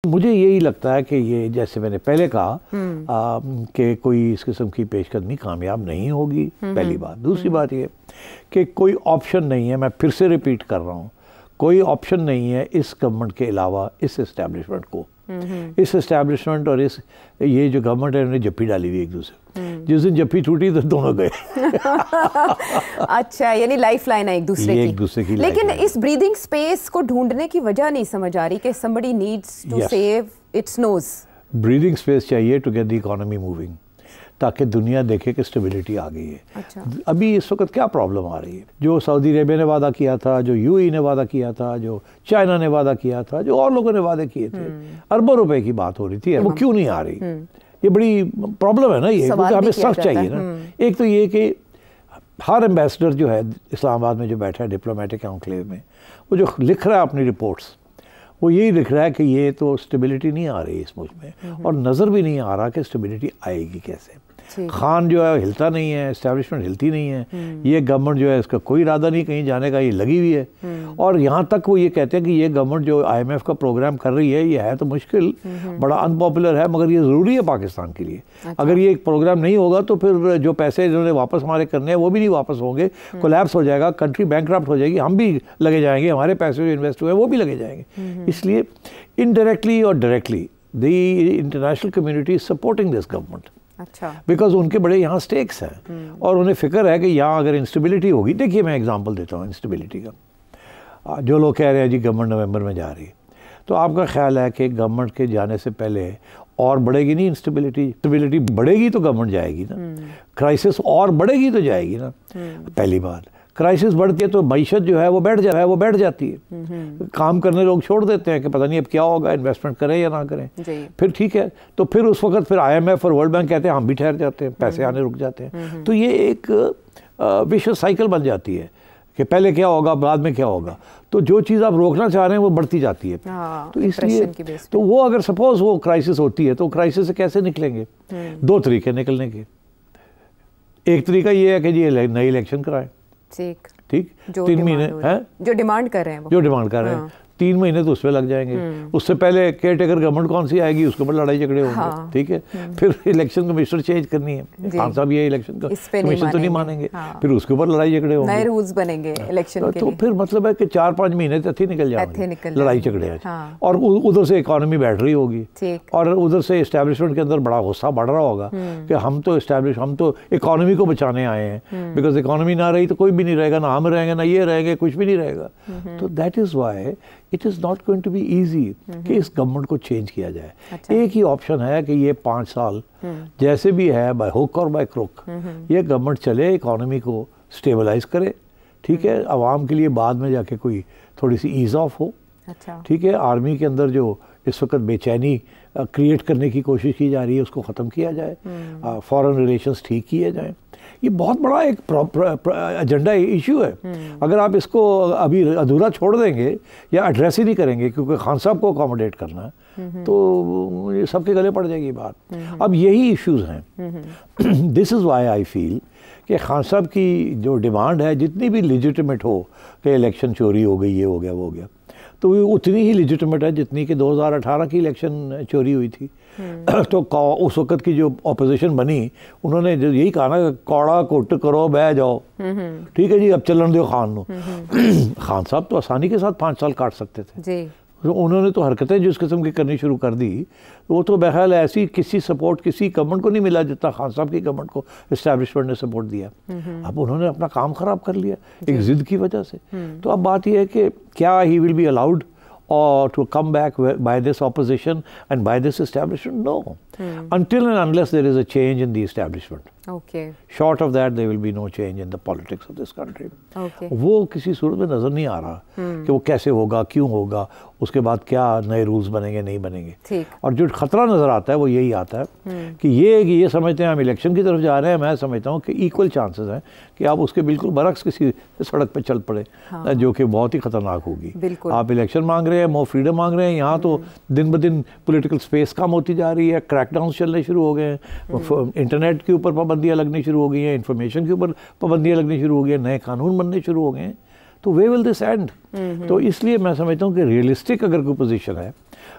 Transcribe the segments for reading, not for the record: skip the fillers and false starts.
मुझे यही लगता है कि ये जैसे मैंने पहले कहा कि कोई इस किस्म की पेशकदमी कामयाब नहीं होगी, पहली बात। दूसरी बात ये कि कोई ऑप्शन नहीं है, मैं फिर से रिपीट कर रहा हूँ, कोई ऑप्शन नहीं है इस गवर्नमेंट के अलावा इस इस्टेब्लिशमेंट को। इस इस्टेब्लिशमेंट और इस ये जो गवर्नमेंट है उन्होंने जप्पी डाली हुई एक दूसरे, जिस दिन जप्पी टूटी तो दोनों गए। अच्छा, यानी लाइफ लाइन है एक दूसरे की। लेकिन इस ब्रीदिंग स्पेस को ढूंढने की वजह नहीं समझ आ रही कि somebody needs to save its nose। Breathing space चाहिए to get the economy moving, ताकि दुनिया देखे कि स्टेबिलिटी आ गई है। अच्छा। अभी इस वक्त क्या प्रॉब्लम आ रही है, जो सऊदी अरेबिया ने वादा किया था, जो यूएई ने वादा किया था, जो चाइना ने वादा किया था, जो और लोगों ने वादे किए थे, अरबों रुपए की बात हो रही थी, वो क्यों नहीं आ रही? ये बड़ी प्रॉब्लम है ना, ये क्योंकि हमें सख्त चाहिए ना। एक तो ये कि हर एम्बेसडर जो है इस्लामाबाद में जो बैठा है डिप्लोमेटिक एनक्लेव में, वो जो लिख रहा है अपनी रिपोर्ट्स, वो यही लिख रहा है कि ये तो स्टेबिलिटी नहीं आ रही इस मुल्क में, और नज़र भी नहीं आ रहा कि स्टेबिलिटी आएगी कैसे। खान जो है हिलता नहीं है, एस्टेब्लिशमेंट हिलती नहीं है, ये गवर्नमेंट जो है इसका कोई इरादा नहीं कहीं जाने का, ये लगी हुई है। और यहाँ तक वो ये कहते हैं कि ये गवर्नमेंट जो IMF का प्रोग्राम कर रही है, ये है तो मुश्किल, बड़ा अनपॉपुलर है, मगर ये ज़रूरी है पाकिस्तान के लिए। अच्छा। अगर ये प्रोग्राम नहीं होगा तो फिर जो पैसे इन्होंने वापस हमारे करने हैं वो भी नहीं वापस होंगे, कोलैप्स हो जाएगा, कंट्री बैंकक्रप्ट हो जाएगी, हम भी लगे जाएंगे, हमारे पैसे जो इन्वेस्ट हुए हैं वो भी लगे जाएंगे। इसलिए इनडायरेक्टली और directly the international community is supporting this government. अच्छा। बिकॉज उनके बड़े यहाँ स्टेक्स हैं और उन्हें फिक्र है कि यहाँ अगर इंस्टेबिलिटी होगी, देखिए मैं एग्जांपल देता हूँ इंस्टेबिलिटी का। जो लोग कह रहे हैं जी गवर्नमेंट नवंबर में जा रही है, तो आपका ख्याल है कि गवर्नमेंट के जाने से पहले और बढ़ेगी नहीं इंस्टेबिलिटी बढ़ेगी तो गवर्नमेंट जाएगी ना, क्राइसिस और बढ़ेगी तो जाएगी ना। पहली बात, क्राइसिस बढ़ती है तो मईशत जो है वो बैठ जाती है, काम करने लोग छोड़ देते हैं कि पता नहीं अब क्या होगा, इन्वेस्टमेंट करें या ना करें। फिर ठीक है, तो फिर उस वक्त फिर IMF और वर्ल्ड बैंक कहते हैं हम भी ठहर जाते हैं, पैसे आने रुक जाते हैं। तो ये एक विशेष साइकिल बन जाती है कि पहले क्या होगा बाद में क्या होगा, तो जो चीज़ आप रोकना चाह रहे हैं वो बढ़ती जाती है। तो इसलिए तो वो अगर सपोज वो क्राइसिस होती है तो क्राइसिस से कैसे निकलेंगे? दो तरीके निकलने के। एक तरीका ये है कि जी नई इलेक्शन कराएं, ठीक 3 महीने हैं जो डिमांड कर रहे हैं 3 महीने तो उसमें लग जाएंगे। उससे पहले केयर टेकर गवर्नमेंट कौन सी आएगी उसके ऊपर लड़ाई झगड़े होंगे। ठीक है, फिर इलेक्शन कमिश्नर चेंज करनी है, खान साहब ये इलेक्शन कमीशन तो नहीं मानेंगे, फिर उसके ऊपर लड़ाई झगड़े होंगे, नए रूल्स बनेंगे इलेक्शन के तो फिर मतलब है कि 4-5 महीने तक ही निकल जाएंगे लड़ाई झगड़े। और उधर से इकोनॉमी बैठ रही होगी और उधर से एस्टेब्लिशमेंट के अंदर बड़ा गुस्सा बढ़ रहा होगा कि हम तो इकोनॉमी को बचाने आए हैं, बिकॉज इकोनॉमी ना रही तो कोई भी नहीं रहेगा, ना हम रहेंगे ना ये रहेंगे, कुछ भी नहीं रहेगा। तो that is why it is not going to be easy कि इस गवर्नमेंट को चेंज किया जाए। अच्छा। एक ही ऑप्शन है कि ये 5 साल जैसे भी है, बाय हुक और बाय क्रुक, ये गवर्नमेंट चले, इकोनॉमी को स्टेबलाइज करे, ठीक है, आवाम के लिए बाद में जाके कोई थोड़ी सी ईज ऑफ हो। अच्छा। ठीक है, आर्मी के अंदर जो इस वक्त बेचैनी क्रिएट करने की कोशिश की जा रही है उसको ख़त्म किया जाए, फॉरेन रिलेशंस ठीक किए जाएं। ये बहुत बड़ा एक एजेंडा इशू है। अगर आप इसको अभी अधूरा छोड़ देंगे या एड्रेस ही नहीं करेंगे क्योंकि खान साहब को अकोमोडेट करना है तो ये सबके गले पड़ जाएगी बात। अब यही इश्यूज हैं। This is why I feel कि खान साहब की जो डिमांड है जितनी भी लेजिटिमेट हो कि इलेक्शन चोरी हो गई, ये हो गया वो हो गया, तो वो उतनी ही लेजिटिमेट है जितनी कि 2018 की इलेक्शन चोरी हुई थी। तो उस वक्त की जो अपोजिशन बनी उन्होंने यही कहा ना, कौड़ा कुट करो बह जाओ, ठीक है जी, अब चलन दो खान नो। खान साहब तो आसानी के साथ 5 साल काट सकते थे जी। तो उन्होंने तो हरकतें जिस किस्म की करनी शुरू कर दी, वो तो बहरहाल ऐसी किसी सपोर्ट किसी गवर्नमेंट को नहीं मिला जितना खान साहब की गवर्नमेंट को एस्टैब्लिशमेंट ने सपोर्ट दिया। अब उन्होंने अपना काम खराब कर लिया एक जिद की वजह से। तो अब बात यह है कि क्या he will be allowed or to come back by this opposition and by this establishment? No. Until and unless there is a change in the establishment. Okay. Short of that, there will be no change in the politics of this country. Okay. वो किसी सूरत में नज़र नहीं आ रहा कि वो कैसे होगा, क्यों होगा, उसके बाद क्या नए रूल्स बनेंगे नहीं बनेंगे। और जो खतरा नज़र आता है वो यही आता है कि ये समझते हैं हम इलेक्शन की तरफ जा रहे हैं। मैं समझता हूँ कि इक्वल चांसेस हैं कि आप उसके बिल्कुल बरक्स किसी सड़क पर चल पड़े, जो कि बहुत ही ख़तरनाक होगी। आप इलेक्शन मांग रहे हैं, मोर फ्रीडम मांग रहे हैं, यहाँ तो दिन ब दिन पॉलिटिकल स्पेस कम होती जा रही है, क्रैकडाउन चलने शुरू हो गए हैं, इंटरनेट के ऊपर पाबंदियाँ लगनी शुरू हो गई हैं, इन्फॉर्मेशन के ऊपर पाबंदियाँ लगनी शुरू हो गई हैं, नए कानून बनने शुरू हो गए हैं। तो वे विल दिस एंड। तो इसलिए मैं समझता हूँ कि रियलिस्टिक अगर कोई पोजीशन है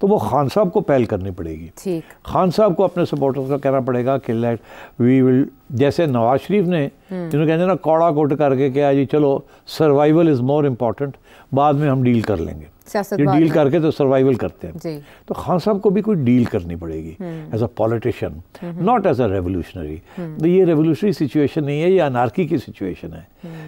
तो वो खान साहब को पहल करनी पड़ेगी। ठीक, खान साहब को अपने सपोर्टर्स को कहना पड़ेगा कि लेट वी विल, जैसे नवाज शरीफ ने जिन्होंने कहते हैं ना कौड़ा कोट करके क्या जी चलो सर्वाइवल इज़ मोर इम्पॉर्टेंट, बाद में हम डील कर लेंगे, ये डील करके तो सर्वाइवल करते हैं जी। तो खान साहब को भी कोई डील करनी पड़ेगी as a politician, not as a revolutionary. तो ये रेवोल्यूशनरी सिचुएशन नहीं है, ये अनार्की की सिचुएशन है,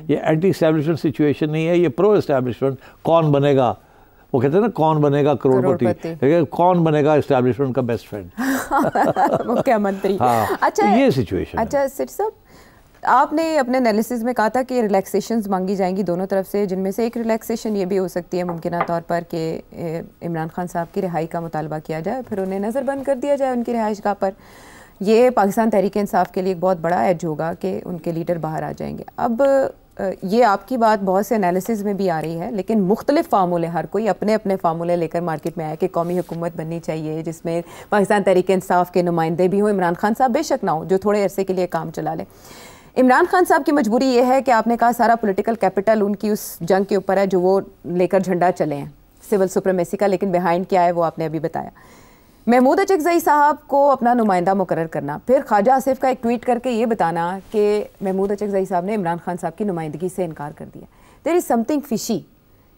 ये एंटी एस्टैब्लिशमेंट सिचुएशन नहीं है, ये प्रो एस्टैब्लिशमेंट। कौन बनेगा, वो कहते हैं ना कौन बनेगा करोड़पति, कौन बनेगा एस्टैब्लिशमेंट का बेस्ट फ्रेंड मुख्यमंत्री। हाँ, अच्छा, तो ये सिचुएशन। अच्छा सिर साहब, आपने अपने एनालिसिस में कहा था कि रिलैक्सेशंस मांगी जाएंगी दोनों तरफ से, जिनमें से एक रिलैक्सेशन ये भी हो सकती है मुमकिन तौर पर कि इमरान खान साहब की रिहाई का मुतालबा किया जाए, फिर उन्हें नज़रबंद कर दिया जाए उनकी रिहाइशगाह पर। ये पाकिस्तान तहरीक इंसाफ के लिए एक बहुत बड़ा एज होगा कि उनके लीडर बाहर आ जाएंगे। अब ये आपकी बात बहुत से एनालिसिस में भी आ रही है, लेकिन मुख्तलिफ फार्मूले, हर कोई अपने अपने फार्मूले लेकर मार्केट में आया कि कौमी हुकूमत बननी चाहिए जिसमें पाकिस्तान तहरीक इंसाफ के नुमाइंदे भी हों, इमरान खान साहब बेशक ना हो जो थोड़े अरसे के लिए काम चला लें। इमरान खान साहब की मजबूरी ये है कि आपने कहा सारा पॉलिटिकल कैपिटल उनकी उस जंग के ऊपर है जो वो लेकर झंडा चले हैं सिविल सुप्रीमेसी का, लेकिन बिहाइंड क्या है वो आपने अभी बताया। महमूद अचकज़ई साहब को अपना नुमाइंदा मुकर्रर करना, फिर ख्वाजा आसिफ का एक ट्वीट करके ये बताना कि महमूद अचकज़ई साहब ने इमरान खान साहब की नुमाइंदगी से इनकार कर दिया। देयर इज़ समथिंग फिशी,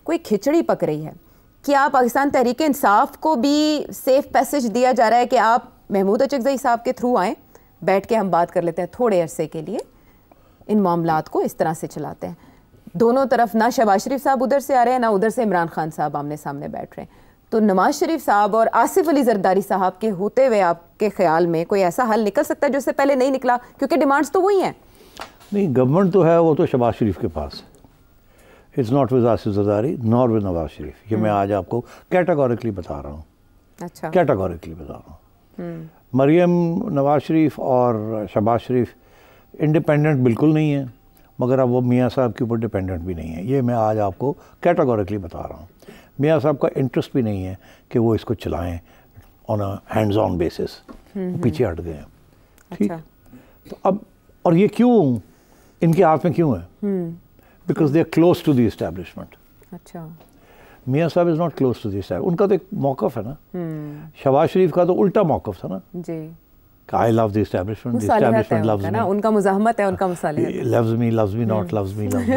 कोई खिचड़ी पक रही है। क्या पाकिस्तान तहरीक इंसाफ को भी सेफ पैसेज दिया जा रहा है कि आप महमूद अचकज़ई साहब के थ्रू आएँ, बैठ के हम बात कर लेते हैं थोड़े अरसे के लिए, इन मामलात को इस तरह से चलाते हैं। दोनों तरफ ना शहबाज शरीफ साहब उधर से आ रहे हैं, ना उधर से इमरान खान साहब आमने सामने बैठ रहे हैं। तो नवाज शरीफ साहब और आसिफ अली जरदारी साहब के होते हुए आपके ख्याल में कोई ऐसा हल निकल सकता है जो इससे पहले नहीं निकला, क्योंकि डिमांड्स तो वही हैं? नहीं, गवर्नमेंट तो है, वो तो शहबाज शरीफ के पास है। It's not with Asif Zardari nor with Nawaz Sharif. ये मैं आज आपको कैटेगोरिकली बता रहा हूँ। अच्छा, कैटेगोरिकली बता रहा हूँ। मरियम नवाज शरीफ और शहबाज शरीफ इंडिपेंडेंट बिल्कुल नहीं है, मगर अब वो मियाँ साहब के ऊपर डिपेंडेंट भी नहीं है। ये मैं आज आपको कैटेगोरिकली बता रहा हूँ। मियाँ साहब का इंटरेस्ट भी नहीं है कि वो इसको चलाएं on a hands on basis, पीछे हट गए हैं। ठीक, तो अब और ये क्यों इनके हाथ में क्यों है? Because they are close to the establishment. अच्छा, मियाँ साहब is not close to the establishment. उनका तो एक मौक़िफ़ है ना, शहबाज शरीफ का तो उल्टा मौक़िफ़ था ना जी। I love the establishment. The establishment loves me. उनका मुज़ाहमत है, उनका मुसालिहत है। Loves me not, loves me not.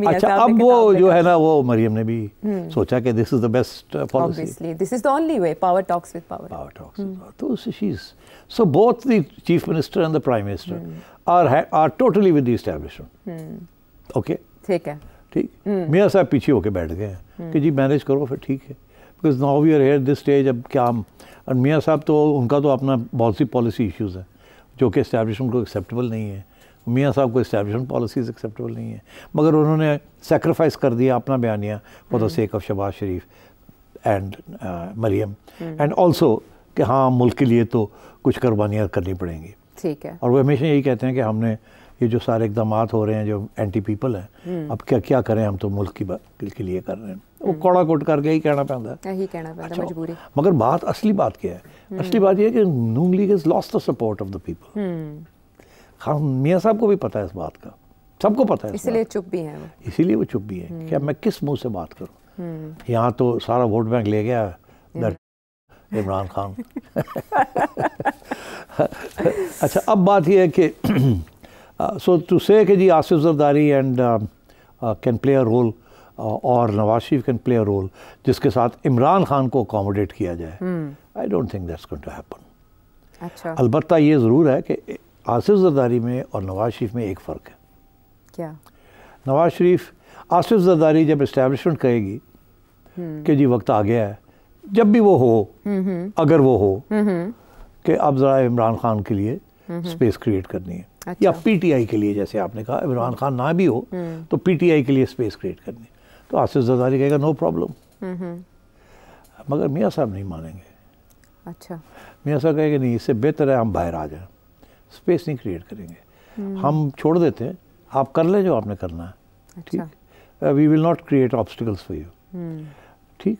अच्छा, अब वो जो है ना, वो मरियम ने भी सोचा कि this is the best policy. Obviously, this is the only way. Power talks with power. Power talks with power. तो she's so both the chief minister and the prime minister are totally with the establishment. Okay. ठीक है। ठीक। मियाँ साहब पीछे होके बैठ गए हैं कि जी मैनेज करो, फिर ठीक है। Because now we are here this stage, अब क्या हम, और मियाँ साहब तो उनका तो अपना बहुत सी पॉलिसी इश्यूज़ हैं जो कि एस्टैब्लिशमेंट को एक्सेप्टेबल नहीं है। मियाँ साहब को एस्टैब्लिशमेंट पॉलिसीज़ एक्सेप्टेबल नहीं है, मगर उन्होंने सेक्रीफाइस कर दिया अपना बयानिया for the sake of Shahbaz Sharif and Maryam, and also कि हाँ मुल्क के लिए तो कुछ कुर्बानियाँ करनी पड़ेंगी। ठीक है। और वो हमेशा यही कहते हैं कि हमने ये जो सारे इकदाम हो रहे हैं जो एंटी पीपल हैं, अब क्या क्या करें, हम तो मुल्क के लिए कर रहे हैं। वो कौड़ा कोट करके ही कहना पैदा है, यही कहना पैदा है, मजबूरी। मगर बात, असली बात क्या है? असली बात ये है कि Noon league has lost the support of the people. हाँ, मियाँ साहब को भी पता है इस बात का, सबको पता है, इसीलिए चुप भी हैं, इसीलिए वो चुप भी है। क्या मैं किस मुंह से बात करूँ? यहाँ तो सारा वोट बैंक ले गया इमरान खान। अच्छा, अब बात यह है कि so to say कि जी Asif Zardari and can play a role और Nawaz Sharif can play a role जिसके साथ इमरान खान को accommodate किया जाए, I don't think that's going to happen. अच्छा। अलबत्ता ये ज़रूर है कि आसिफ जरदारी में और नवाज शरीफ में एक फ़र्क है। क्या? नवाज शरीफ, आसिफ जरदारी जब इस्टेब्लिशमेंट कहेगी कि जी वक्त आ गया है, जब भी वो हो, अगर वो हो कि अब ज़रा इमरान खान के लिए स्पेस क्रिएट करनी है, अच्छा। या पीटीआई के लिए, जैसे आपने कहा इमरान खान ना भी हो तो पीटीआई के लिए स्पेस क्रिएट करनी है, तो आसिफ जरदारी कहेगा नो प्रॉब्लम। मगर मियाँ साहब नहीं मानेंगे। अच्छा। मियाँ साहब कहेंगे नहीं, इससे बेहतर है हम बाहर आ जाएं, स्पेस नहीं क्रिएट करेंगे, हम छोड़ देते हैं, आप कर लें जो आपने करना है। ठीक, we will not create obstacles for you. ठीक,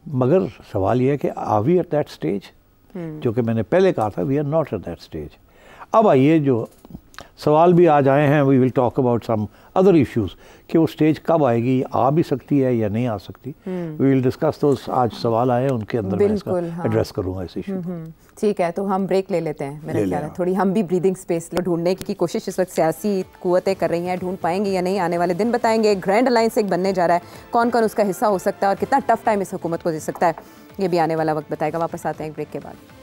मगर सवाल यह है कि are we at that stage? जो कि मैंने पहले कहा था, we are not at that stage. अब आइए जो सवाल भी आज आए हैं, we will talk about some other issues कि वो स्टेज कब आएगी, आ भी सकती है या नहीं आ सकती, वी विल डिस्कस दोस। आज सवाल आए हैं उनके अंदर मैं इसका एड्रेस करूँगा इस इशू को। ठीक है, तो हम ब्रेक ले लेते हैं। मेरा ख्याल है थोड़ी हम भी ब्रीदिंग स्पेस ढूंढने की कोशिश इस वक्त सियासी कुव्वतें कर रही हैं, ढूंढ पाएंगे या नहीं आने वाले दिन बताएंगे। ग्रैंड अलायंस एक बनने जा रहा है, कौन कौन उसका हिस्सा हो सकता है और कितना टफ टाइम इस हुकूमत को दे सकता है, ये भी आने वाला वक्त बताएगा। वापस आते हैं एक ब्रेक के बाद।